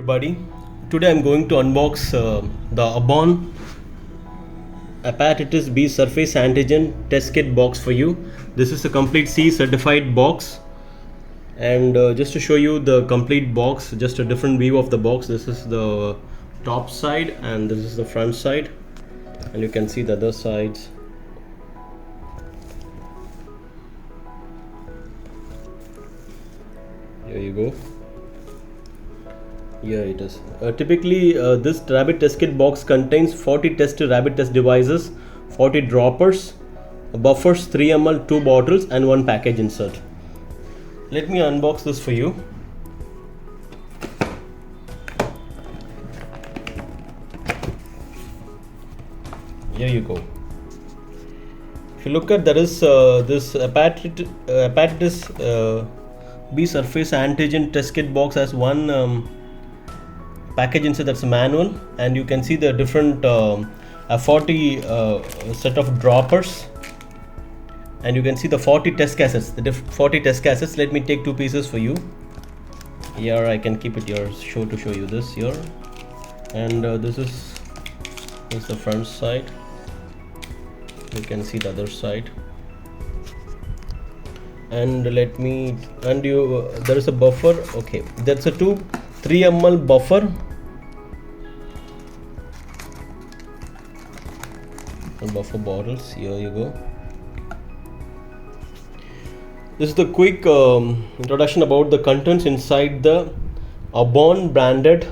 Everybody, today I'm going to unbox the Aborn Hepatitis B Surface Antigen Test Kit box for you. This is a complete C certified box, and just to show you the complete box, just a different view of the box. This is the top side and this is the front side, and you can see the other sides. Here you go. Here it is. Typically, this rabbit test kit box contains 40 rabbit test devices, 40 droppers, buffers, 3 ml, 2 bottles, and 1 package insert. Let me unbox this for you. Here you go. If you look at, there is this hepatitis B surface antigen test kit box has one package inside, that's a manual, and you can see the different 40 set of droppers, and you can see the 40 test cassettes, 40 test cassettes. Let me take 2 pieces for you. Here I can keep it here, to show you this here, and this is the front side. You can see the other side, and there is a buffer. Okay, that's a 3 ml buffer, buffer bottles. Here you go. This is the quick introduction about the contents inside the Aborn branded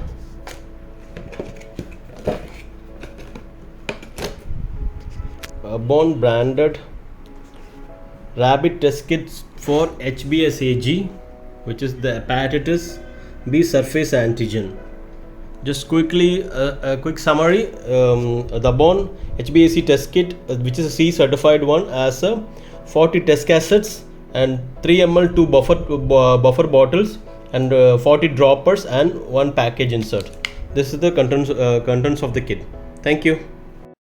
rabbit test kits for HBsAg, which is the hepatitis B surface antigen. Just quickly, a quick summary. The Aborn HBsAg test kit, which is a C certified one, has 40 test cassettes and 3 ml 2 buffer bottles and 40 droppers and 1 package insert. This is the contents of the kit. Thank you.